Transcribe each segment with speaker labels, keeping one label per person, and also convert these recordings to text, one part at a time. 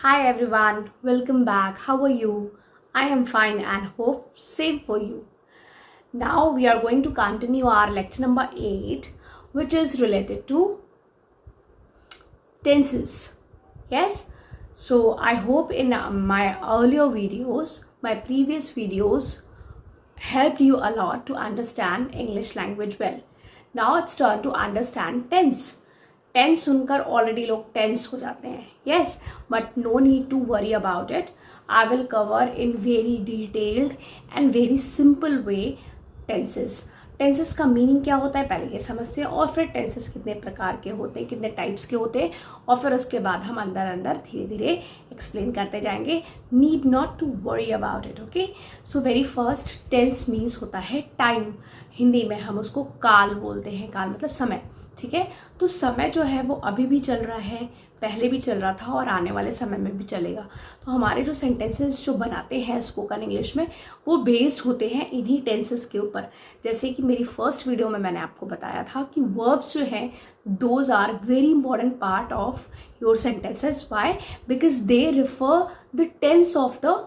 Speaker 1: Hi everyone, welcome back. How are you? I am fine and hope same for you. Now we are going to continue our lecture number 8, which is related to tenses. Yes? So I hope in my earlier videos, my previous videos helped you a lot to understand English language well. Now it's turn to understand tense. Tense सुनकर already लोग tense हो जाते हैं. Yes, but no need to worry about it. I will cover in very detailed and very simple way tenses. Tenses का मीनिंग क्या होता है पहले ये समझते हैं, और फिर टेंसेस कितने प्रकार के होते हैं, कितने टाइप्स के होते हैं, और फिर उसके बाद हम अंदर अंदर धीरे धीरे एक्सप्लेन करते जाएंगे. Need not to worry about it. Okay, so very first tense means होता है टाइम. हिंदी में हम उसको काल बोलते हैं. काल मतलब समय. ठीक है, तो समय जो है वो अभी भी चल रहा है, पहले भी चल रहा था और आने वाले समय में भी चलेगा. तो हमारे जो सेंटेंसेस जो बनाते हैं स्पोकन इंग्लिश में वो बेस्ड होते हैं इन्हीं टेंसेस के ऊपर. जैसे कि मेरी फर्स्ट वीडियो में मैंने आपको बताया था कि वर्ब्स जो हैं those are very important part of your sentences. Why? Because they refer the tense of the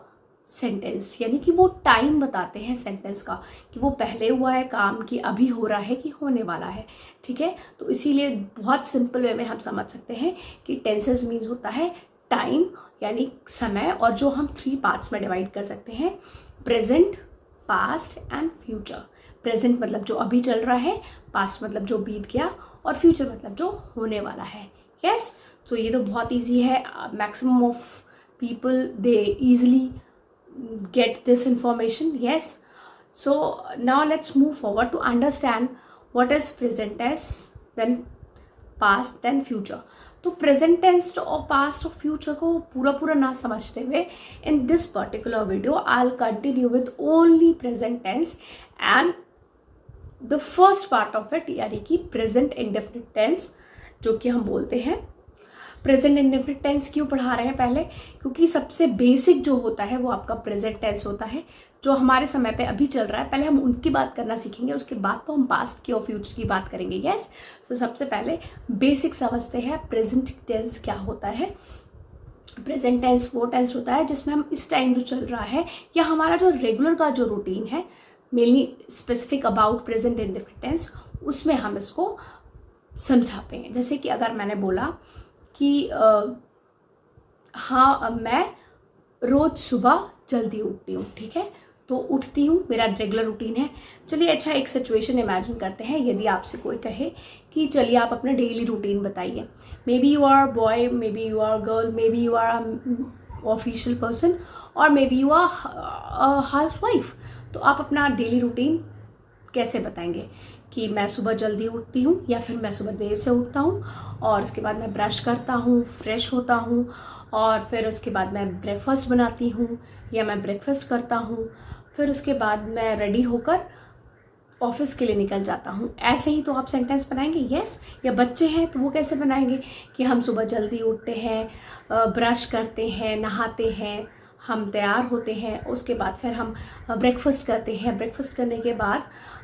Speaker 1: sentence, यानी कि वो टाइम बताते हैं सेंटेंस का कि वो पहले हुआ है काम, कि अभी हो रहा है, कि होने वाला है. ठीक है, तो इसीलिए बहुत सिंपल वे में हम समझ सकते हैं कि टेंसेस मीन्स होता है टाइम यानी समय, और जो हम 3 पार्ट्स में डिवाइड कर सकते हैं: present, past and future. Present मतलब जो अभी चल रहा है, पास्ट मतलब जो बीत गया, और फ्यूचर मतलब जो होने वाला है. यस, तो ये तो बहुत ईजी है. Maximum of people they easily get this information. Yes, so now let's move forward to understand what is present tense, then past, then future. तो प्रेजेंट टेंस और पास्ट और फ्यूचर को पूरा ना समझते हुए in this particular video I will continue with only present tense and the first part of it, यानी कि प्रेजेंट इंडेफिनिट टेंस, जो कि हम बोलते हैं. प्रेजेंट इंडेफिनिट टेंस क्यों पढ़ा रहे हैं पहले? क्योंकि सबसे बेसिक जो होता है वो आपका प्रेजेंट टेंस होता है, जो हमारे समय पे अभी चल रहा है. पहले हम उनकी बात करना सीखेंगे, उसके बाद तो हम पास्ट की और फ्यूचर की बात करेंगे. यस, सो सबसे पहले बेसिक समझते हैं प्रेजेंट टेंस क्या होता है. प्रेजेंट टेंस वो टेंस होता है जिसमें हम इस टाइम जो चल रहा है या हमारा जो रेगुलर का जो रूटीन है, mainly specific about present indefinite tense, उसमें हम इसको समझाते हैं. जैसे कि अगर मैंने बोला कि हाँ मैं रोज़ सुबह जल्दी उठती हूँ. ठीक है, तो उठती हूँ मेरा रेगुलर रूटीन है. चलिए अच्छा, एक सिचुएशन इमेजिन करते हैं. यदि आपसे कोई कहे कि चलिए आप अपना डेली रूटीन बताइए. Maybe you are boy, maybe you are girl, maybe you are official person, और maybe you are housewife. तो आप अपना डेली रूटीन कैसे बताएंगे कि मैं सुबह जल्दी उठती हूँ, या फिर मैं सुबह देर से उठता हूँ, और उसके बाद मैं ब्रश करता हूँ, फ्रेश होता हूँ, और फिर उसके बाद मैं ब्रेकफास्ट बनाती हूँ या मैं ब्रेकफास्ट करता हूँ, फिर उसके बाद मैं रेडी होकर ऑफिस के लिए निकल जाता हूँ. ऐसे ही तो आप सेंटेंस बनाएंगे. यस, या बच्चे हैं तो वो कैसे बनाएंगे कि हम सुबह जल्दी उठते हैं, ब्रश करते हैं, नहाते हैं, हम तैयार होते हैं, उसके बाद फिर हम ब्रेकफास्ट करते हैं, ब्रेकफास्ट करने के बाद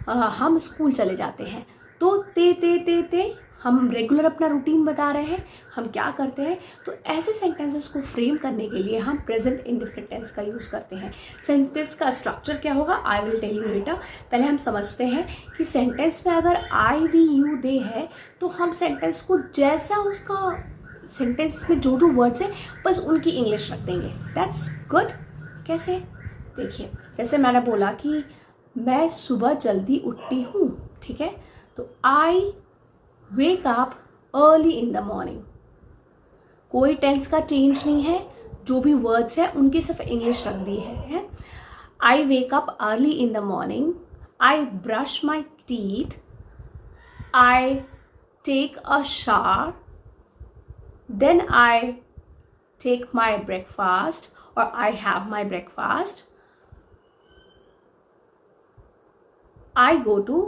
Speaker 1: हम स्कूल चले जाते हैं. तो ते हम रेगुलर अपना रूटीन बता रहे हैं, हम क्या करते हैं. तो ऐसे सेंटेंसेस को फ्रेम करने के लिए हम प्रेजेंट इंडेफिनिट टेंस का यूज़ करते हैं. सेंटेंस का स्ट्रक्चर क्या होगा I will tell you later. पहले हम समझते हैं कि सेंटेंस में अगर आई वी यू दे है तो हम सेंटेंस को जैसा उसका सेंटेंस में जो वर्ड्स हैं बस उनकी इंग्लिश रख देंगे. That's good. कैसे? देखिए, जैसे मैंने बोला कि मैं सुबह जल्दी उठती हूँ. ठीक है, तो I wake up early in the morning. कोई टेंस का चेंज नहीं है, जो भी वर्ड्स है उनकी सिर्फ इंग्लिश रख दी है. I wake up early in the morning, I brush my teeth, I take a shower, then I take my breakfast or I have my breakfast. I go to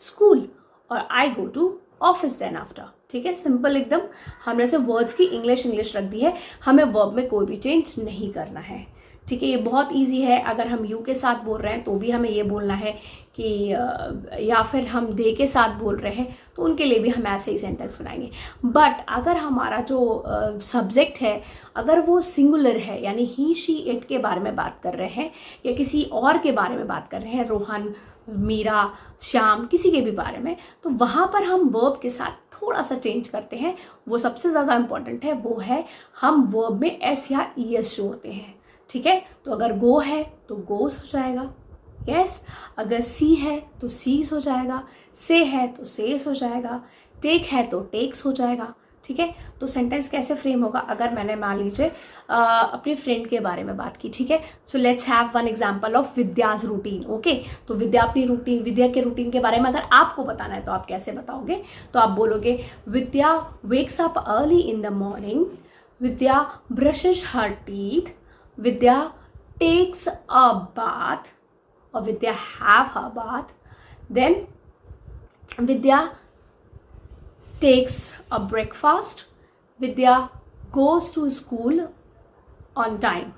Speaker 1: school or I go to office then after. ठीक है, simple एकदम. हमने से words की English रख दी है, हमें वर्ब में कोई भी चेंज नहीं करना है. ठीक है, ये बहुत इजी है. अगर हम यू के साथ बोल रहे हैं तो भी हमें ये बोलना है कि या फिर हम दे के साथ बोल रहे हैं तो उनके लिए भी हम ऐसे ही सेंटेंस बनाएंगे। बट अगर हमारा जो सब्जेक्ट है अगर वो सिंगुलर है, यानी ही शी इट के बारे में बात कर रहे हैं या किसी और के बारे में बात कर रहे हैं, रोहन, मीरा, श्याम, किसी के भी बारे में, तो वहाँ पर हम वर्ब के साथ थोड़ा सा चेंज करते हैं। वो सबसे ज़्यादा इंपॉर्टेंट है, वो है हम वर्ब में एस या ई एस जोड़ते हैं। ठीक है, तो अगर गो है तो गोस हो जाएगा, यस। अगर सी है तो सीज हो जाएगा, से है तो सेस हो जाएगा, टेक है तो टेक्स हो जाएगा। ठीक है, तो सेंटेंस कैसे फ्रेम होगा, अगर मैंने मान लीजिए अपने फ्रेंड के बारे में बात की, ठीक है, so let's have one example of Vidya's routine. Okay, तो विद्या अपनी रूटीन, विद्या के रूटीन के बारे में अगर आपको बताना है तो आप कैसे बताओगे, तो आप बोलोगे Vidya wakes up early in the morning, Vidya brushes her teeth, Vidya takes a bath, और Vidya have her bath, then Vidya takes a breakfast, Vidya goes to school on time।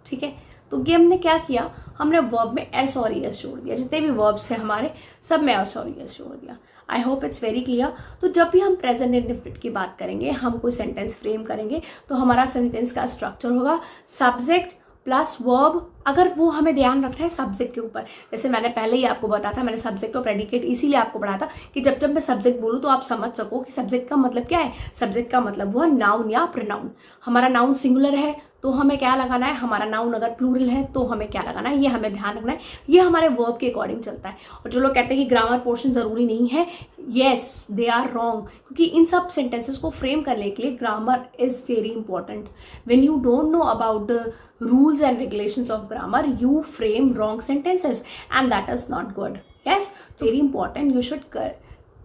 Speaker 1: ठीक है, तो ये हमने क्या किया, हमने वर्ब में एस और ई एस जोड़ दिया, जितने भी वर्ब्स हैं हमारे सब में एस और ई एस जोड़ दिया। आई होप इट्स वेरी क्लियर। तो जब भी हम प्रेजेंट इंडेफिनिट की बात करेंगे, हम कोई सेंटेंस फ्रेम करेंगे, तो हमारा सेंटेंस का स्ट्रक्चर होगा सब्जेक्ट प्लस वर्ब। अगर वो हमें ध्यान रखना है सब्जेक्ट के ऊपर, जैसे मैंने पहले ही आपको बताया था, मैंने सब्जेक्ट और प्रेडिकेट इसीलिए आपको पढ़ाया था कि जब जब मैं सब्जेक्ट बोलूँ तो आप समझ सको कि सब्जेक्ट का मतलब क्या है। सब्जेक्ट का मतलब हुआ नाउन या प्रोनाउन। हमारा नाउन सिंगुलर है तो हमें क्या लगाना है, हमारा नाउन अगर प्लूरल है तो हमें क्या लगाना है, ये हमें ध्यान रखना है। ये हमारे वर्ब के अकॉर्डिंग चलता है। और जो लोग कहते हैं कि ग्रामर पोर्शन जरूरी नहीं है, येस दे आर रॉन्ग, क्योंकि इन सब सेंटेंसेस को फ्रेम करने के लिए grammar is very important. When you don't know about the rules and regulations of grammar, you frame wrong sentences and that is not good. Yes, so very important, you should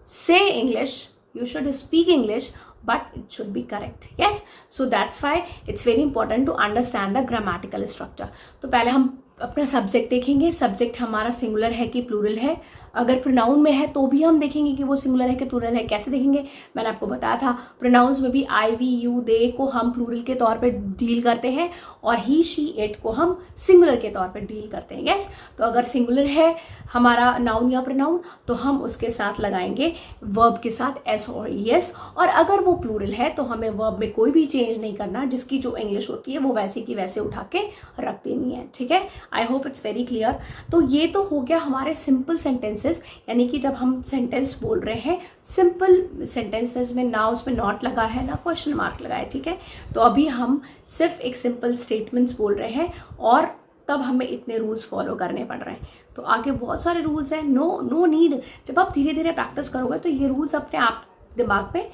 Speaker 1: say English, you should speak English, but it should be correct. Yes, so that's why it's very important to understand the grammatical structure. तो पहले हम अपना subject देखेंगे, subject हमारा singular है कि plural है। अगर प्रोनाउन में है तो भी हम देखेंगे कि वो सिंगुलर है कि प्लूरल है। कैसे देखेंगे, मैंने आपको बताया था, प्रोनाउंस में भी आई, वी, यू, दे को हम प्लूरल के तौर पे डील करते हैं और ही, शी, इट को हम सिंगुलर के तौर पे डील करते हैं। यस, तो अगर सिंगुलर है हमारा नाउन या प्रोनाउन तो हम उसके साथ लगाएंगे वर्ब के साथ एस और ई एस, और अगर वो प्लूरल है तो हमें वर्ब में कोई भी चेंज नहीं करना, जिसकी जो इंग्लिश होती है वो वैसे की वैसे उठा के रख देनी है। ठीक है, आई होप इट्स वेरी क्लियर। तो ये तो हो गया हमारे सिंपल सेंटेंसेस, यानी कि जब हम सेंटेंस बोल रहे हैं सिंपल सेंटेंसेस में ना उसमें नॉट लगा है ना क्वेश्चन मार्क लगा है। ठीक है, तो अभी हम सिर्फ एक सिंपल स्टेटमेंट्स बोल रहे हैं और तब हमें इतने रूल्स फॉलो करने पड़ रहे हैं। तो आगे बहुत सारे रूल्स हैं, नो नीड। जब आप धीरे धीरे प्रैक्टिस करोगे तो ये रूल्स अपने आप दिमाग में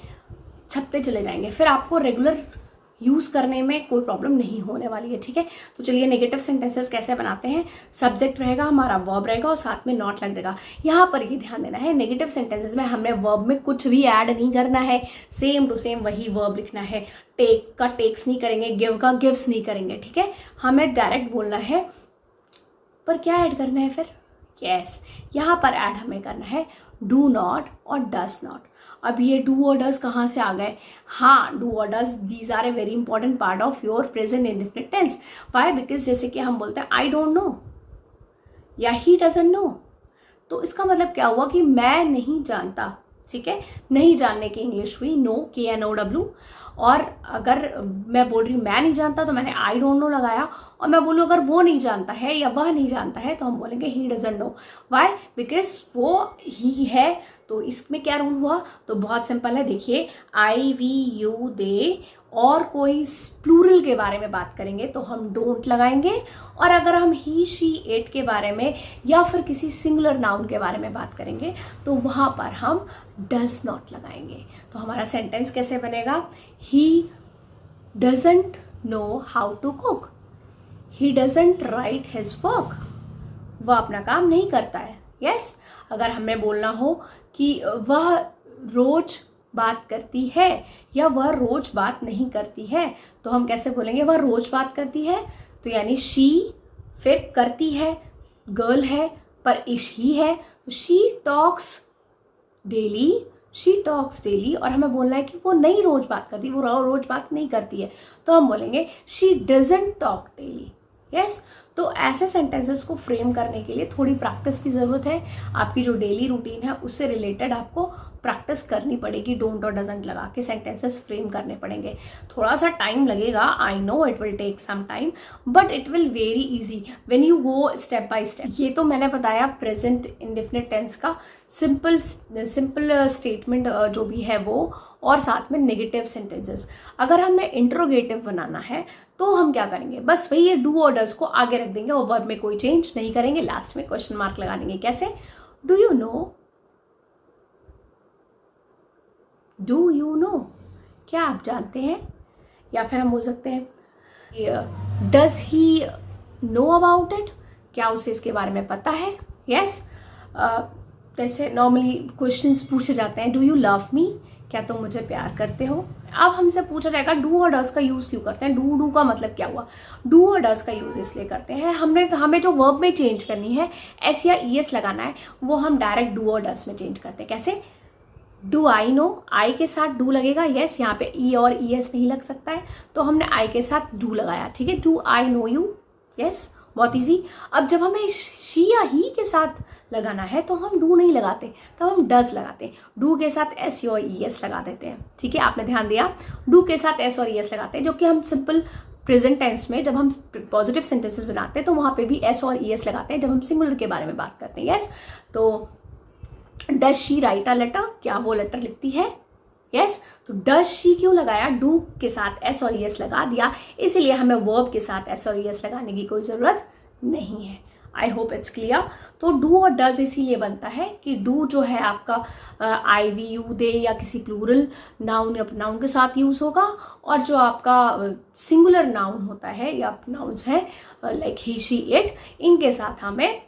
Speaker 1: छपते चले जाएंगे, फिर आपको रेगुलर यूज़ करने में कोई प्रॉब्लम नहीं होने वाली है। ठीक है, तो चलिए नेगेटिव सेंटेंसेस कैसे बनाते हैं। सब्जेक्ट रहेगा हमारा, वर्ब रहेगा और साथ में नॉट लग जाएगा। यहाँ पर ये ध्यान देना है, नेगेटिव सेंटेंसेस में हमने वर्ब में कुछ भी ऐड नहीं करना है, सेम टू सेम वही वर्ब लिखना है। टेक का टेक्स नहीं करेंगे, गिव का गिव्स नहीं करेंगे। ठीक है, हमें डायरेक्ट बोलना है, पर क्या ऐड करना है फिर, यस यहाँ पर ऐड हमें करना है डू नॉट और डस नॉट। अब ये डू और डज कहाँ से आ गए, हाँ डू और does these are a very important part of your present indefinite tense. Why, because जैसे कि हम बोलते हैं आई डोंट नो या ही डजंट नो, तो इसका मतलब क्या हुआ कि मैं नहीं जानता। ठीक है, नहीं जानने की इंग्लिश हुई नो, KNOW। और अगर मैं बोल रही हूँ मैं नहीं जानता तो मैंने आई डोंट नो लगाया, और मैं बोलूँ अगर वो नहीं जानता है या वह नहीं जानता है तो हम बोलेंगे ही डजंट नो। व्हाई, बिकॉज वो ही है। तो इसमें क्या रूल हुआ, तो बहुत सिंपल है, देखिए आई, वी, यू, दे और कोई प्लूरल के बारे में बात करेंगे तो हम डोंट लगाएंगे, और अगर हम ही, शी, इट के बारे में या फिर किसी सिंगुलर नाउन के बारे में बात करेंगे तो वहाँ पर हम डज नॉट लगाएंगे। तो हमारा सेंटेंस कैसे बनेगा, he doesn't know how to cook, he doesn't write his work, वह अपना काम नहीं करता है। यस, अगर हमें बोलना हो कि वह रोज बात करती है या वह रोज बात नहीं करती है तो हम कैसे बोलेंगे, वह रोज बात करती है, तो यानी शी, फिर करती है गर्ल है पर इश ही है, तो she talks daily, she talks daily. और हमें बोलना है कि वो नहीं रोज बात करती, वो रोज बात नहीं करती है, तो हम बोलेंगे she doesn't talk daily. Yes, तो ऐसे सेंटेंसेस को फ्रेम करने के लिए थोड़ी प्रैक्टिस की ज़रूरत है। आपकी जो डेली रूटीन है उससे रिलेटेड आपको प्रैक्टिस करनी पड़ेगी। डोंट और डजंट लगा के सेंटेंसेस फ्रेम करने पड़ेंगे। थोड़ा सा टाइम लगेगा, I know it will take some time, but it will very easy when you go step by step. ये तो मैंने बताया प्रेजेंट इंडेफिनिट टेंस का सिंपल स्टेटमेंट जो भी है वो, और साथ में नेगेटिव सेंटेंसेस। अगर हमें इंट्रोगेटिव बनाना है तो हम क्या करेंगे, बस वही ये डू और डज को आगे रख देंगे और वर्ब में कोई चेंज नहीं करेंगे, लास्ट में क्वेश्चन मार्क लगा देंगे। कैसे? Do you know, do you know, क्या आप जानते हैं? या फिर हम बोल सकते हैं does he no about it, क्या उसे इसके बारे में पता है? यस जैसे नॉर्मली क्वेश्चंस पूछे जाते हैं, डू यू लव मी, क्या तुम मुझे प्यार करते हो? अब हमसे पूछा जाएगा डू और डज का यूज़ क्यों करते हैं? डू का मतलब क्या हुआ? डू और डज का यूज़ इसलिए करते हैं, हमें जो वर्ब में चेंज करनी है, एस या ई एस लगाना है, वो हम डायरेक्ट डू और डज में चेंज करते हैं। कैसे? डू आई नो, आई के साथ डू लगेगा, यस यहाँ पे ई और ई एस नहीं लग सकता है, तो हमने आई के साथ डू लगाया, ठीक है। Do I know you, yes, बहुत इजी। अब जब हमें शी या ही के साथ लगाना है तो हम डू नहीं लगाते, तब हम डज लगाते हैं। डू के साथ एस और ई एस लगा देते हैं, ठीक है, आपने ध्यान दिया। डू के साथ एस और ई एस लगाते हैं, जो कि हम सिंपल प्रेजेंट टेंस में जब हम पॉजिटिव सेंटेंसेस बनाते हैं तो वहाँ पे भी एस और ई एस लगाते हैं जब हम सिंगुलर के बारे में बात करते हैं। यस, तो does she write a letter, क्या वो लेटर लिखती है? यस, तो डज शी क्यों लगाया? डू के साथ एस और ई एस लगा दिया, इसीलिए हमें वर्ब के साथ एस और ई एस लगाने की कोई ज़रूरत नहीं है। आई होप इट्स क्लियर। तो डू और डज इसीलिए बनता है कि डू जो है आपका आई वी यू दे या किसी प्लूरल नाउन या नाउन के साथ यूज़ होगा, और जो आपका सिंगुलर नाउन होता है या नाउन्स है लाइक ही शी इट, इनके साथ हमें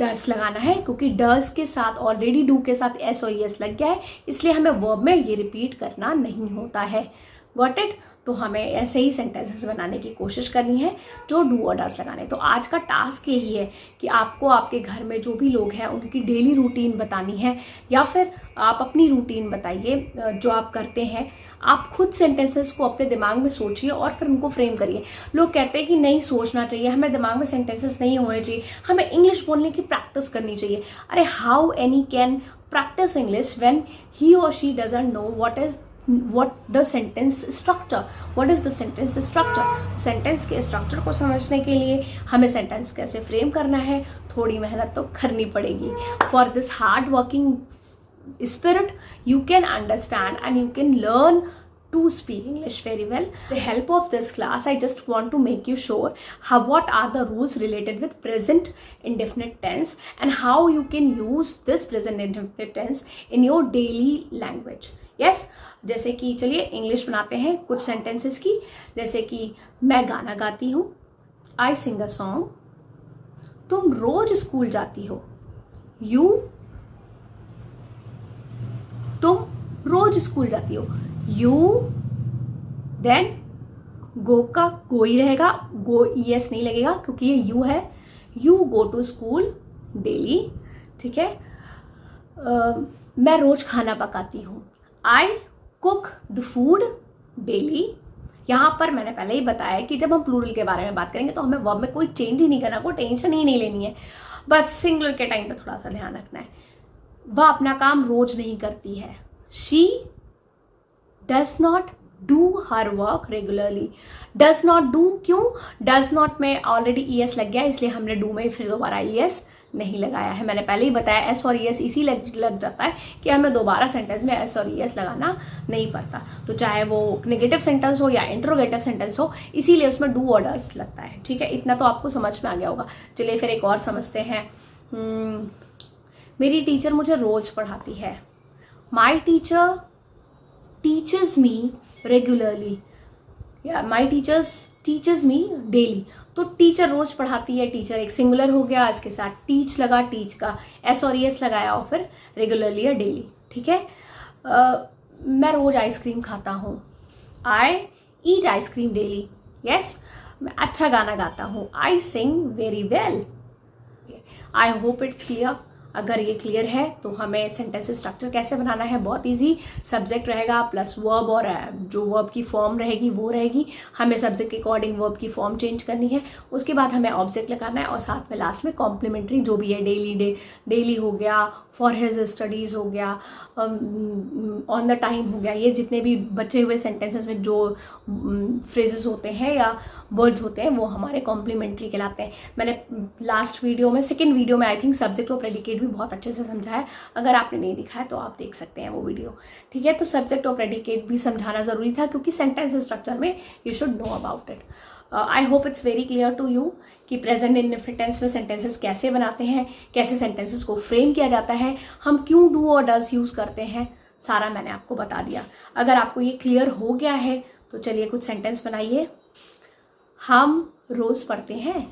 Speaker 1: डज लगाना है, क्योंकि डज के साथ ऑलरेडी डू के साथ एस और एस लग गया है, इसलिए हमें वर्ब में ये रिपीट करना नहीं होता है। Got it? तो हमें ऐसे ही सेंटेंसेस बनाने की कोशिश करनी है जो डू और डज लगाने। तो आज का टास्क यही है कि आपको आपके घर में जो भी लोग हैं उनकी डेली रूटीन बतानी है, या फिर आप अपनी रूटीन बताइए जो आप करते हैं। आप खुद सेंटेंसेस को अपने दिमाग में सोचिए और फिर उनको फ्रेम करिए। लोग कहते हैं कि नहीं सोचना चाहिए, हमें दिमाग में सेंटेंसेस नहीं होने चाहिए, हमें इंग्लिश बोलने की प्रैक्टिस करनी चाहिए। अरे how any can practice English when he or she doesn't know what the sentence structure, what is the sentence structure? Sentence के स्ट्रक्चर को समझने के लिए हमें सेंटेंस कैसे फ्रेम करना है, थोड़ी मेहनत तो करनी पड़ेगी। For this hard working spirit you can understand and you can learn to speak English very well. With the help of this class, I just want to make you sure what are the rules related with present indefinite tense and how you can use this present indefinite tense in your daily language. Yes, जैसे कि चलिए English बनाते हैं कुछ sentences की, जैसे कि मैं गाना गाती हूँ, आई सिंग अ सॉन्ग, तुम रोज स्कूल जाती हो, तुम रोज स्कूल जाती हो, यू, देन गो का गो ही रहेगा, गो ई एस नहीं लगेगा क्योंकि ये यू है, you go to school daily, ठीक है। मैं रोज खाना पकाती हूँ, I cook the food daily. यहाँ पर मैंने पहले ही बताया कि जब हम प्लूरल के बारे में बात करेंगे तो हमें वर्ब में कोई चेंज ही नहीं करना, कोई टेंशन ही नहीं लेनी है, बस सिंगुलर के टाइम पे थोड़ा सा ध्यान रखना है। वह अपना काम रोज नहीं करती है, she does not do her work regularly. Does not do क्यों? डज नॉट में ऑलरेडी ई एस लग गया, इसलिए हमने डू में फिर दोबारा ई एस नहीं लगाया है। मैंने पहले ही बताया एस और ई एस इसी लग जाता है कि हमें दोबारा सेंटेंस में एस और ई एस लगाना नहीं पड़ता, तो चाहे वो नेगेटिव सेंटेंस हो या इंट्रोगेटिव सेंटेंस हो, इसीलिए उसमें डू और डज लगता है, ठीक है। इतना तो आपको समझ में आ गया होगा। चलिए फिर एक और समझते हैं। मेरी टीचर मुझे रोज पढ़ाती है, my teacher teachers me regularly, या माई टीचर्स मी डेली। तो टीचर रोज पढ़ाती है, टीचर एक सिंगुलर हो गया, इसके साथ टीच लगा, टीच का एस और एस लगाया और फिर रेगुलरली या डेली, ठीक है। मैं रोज आइसक्रीम खाता हूँ, I eat ice cream daily. Yes, मैं अच्छा गाना गाता हूँ, I sing very well. I hope it's clear. अगर ये क्लियर है तो हमें सेंटेंस स्ट्रक्चर कैसे बनाना है बहुत इजी। सब्जेक्ट रहेगा प्लस वर्ब और जो वर्ब की फॉर्म रहेगी वो रहेगी। हमें सब्जेक्ट के अकॉर्डिंग वर्ब की फॉर्म चेंज करनी है। उसके बाद हमें ऑब्जेक्ट लगाना है और साथ में लास्ट में कॉम्प्लीमेंट्री जो भी है, डेली हो गया, फॉर हिज स्टडीज़ हो गया, ऑन द टाइम हो गया, ये जितने भी बचे हुए सेंटेंसेस में जो फ्रेजेस होते हैं या वर्ड्स होते हैं वो हमारे कॉम्प्लीमेंट्री कहलाते हैं। मैंने लास्ट वीडियो में, सेकेंड वीडियो में आई थिंक सब्जेक्ट और प्रेडिकेट भी बहुत अच्छे से समझा है। अगर आपने नहीं देखा है तो आप देख सकते हैं वो वीडियो, ठीक है। तो सब्जेक्ट और प्रेडिकेट भी समझाना ज़रूरी था क्योंकि सेंटेंस स्ट्रक्चर में you should know about it. I hope it's very clear to you कि प्रेजेंट इंडेफिनिट टेंस में सेंटेंसेस कैसे बनाते हैं, कैसे सेंटेंसेस को फ्रेम किया जाता है, हम क्यों डू और डज यूज़ करते हैं, सारा मैंने आपको बता दिया। अगर आपको ये क्लियर हो गया है तो चलिए कुछ सेंटेंस बनाइए। हम रोज पढ़ते हैं।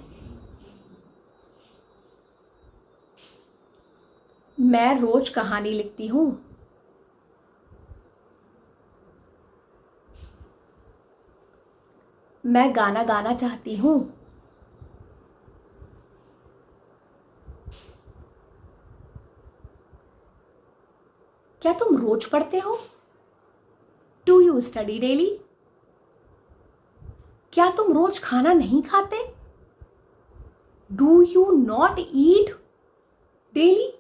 Speaker 1: मैं रोज कहानी लिखती हूँ। मैं गाना गाना चाहती हूँ। क्या तुम रोज पढ़ते हो? Do you study daily? क्या तुम रोज खाना नहीं खाते? Do you not eat daily?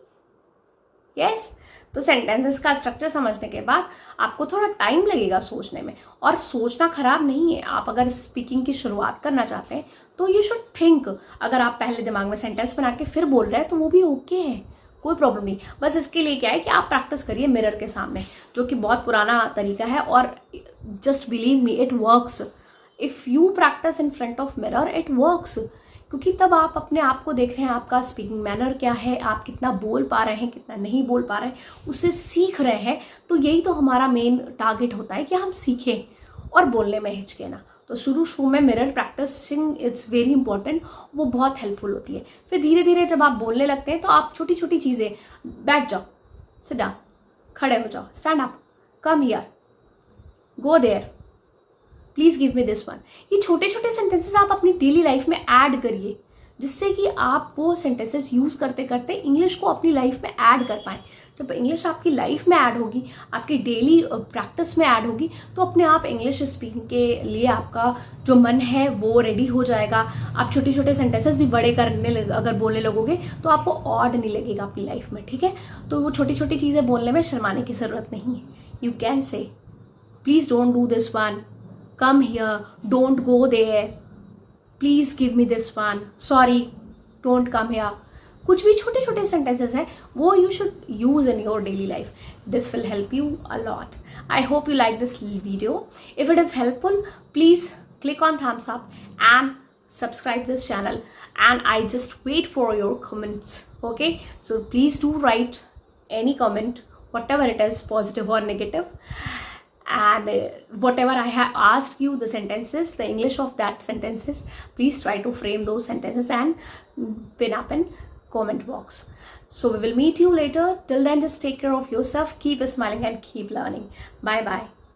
Speaker 1: Yes. तो सेंटेंसेस का स्ट्रक्चर समझने के बाद आपको थोड़ा टाइम लगेगा सोचने में, और सोचना खराब नहीं है। आप अगर स्पीकिंग की शुरुआत करना चाहते हैं तो यू शुड थिंक। अगर आप पहले दिमाग में सेंटेंस बना के फिर बोल रहे हैं तो वो भी ओके है, कोई प्रॉब्लम नहीं। बस इसके लिए क्या है कि आप प्रैक्टिस करिए मिरर के सामने, जो कि बहुत पुराना तरीका है, और just believe me it works. If you practice in front of mirror it works, क्योंकि तब आप अपने आप को देख रहे हैं, आपका स्पीकिंग मैनर क्या है, आप कितना बोल पा रहे हैं, कितना नहीं बोल पा रहे हैं, उससे सीख रहे हैं। तो यही तो हमारा मेन टारगेट होता है कि हम सीखें और बोलने में हिचके ना। तो शुरू में mirror practising it's very important, वो बहुत हेल्पफुल होती है। फिर धीरे धीरे जब आप बोलने लगते हैं तो आप छोटी छोटी चीज़ें, बैठ जाओ, सिट डाउन, खड़े हो जाओ, stand up, come here, go there, please give me this one, ये छोटे छोटे सेंटेंसेस आप अपनी डेली लाइफ में ऐड करिए, जिससे कि आप वो सेंटेंसेस यूज करते करते इंग्लिश को अपनी लाइफ में ऐड कर पाएं। जब इंग्लिश आपकी लाइफ में ऐड होगी, आपकी डेली प्रैक्टिस में ऐड होगी, तो अपने आप इंग्लिश स्पीकिंग के लिए आपका जो मन है वो रेडी हो जाएगा। आप छोटे छोटे सेंटेंसेस भी बड़े करने अगर बोलने लगोगे तो आपको ऑड नहीं लगेगा अपनी लाइफ में, ठीक है। तो वो छोटी छोटी चीज़ें बोलने में शर्माने की ज़रूरत नहीं है। You can say please don't do this one, come here, don't go there, please give me this one, sorry, don't come here। कुछ भी छोटे छोटे सेंटेंसेस हैं वो you should use in your daily life. This will help you a lot. I hope you like this video. If it is helpful, please click on thumbs up and subscribe this channel, and I just wait for your comments. Okay, so please do write any comment, whatever it is, positive or negative. And whatever I have asked you, the sentences, the English of that sentences, please try to frame those sentences and pin up in comment box. So we will meet you later. Till then, just take care of yourself, keep smiling and keep learning. Bye bye.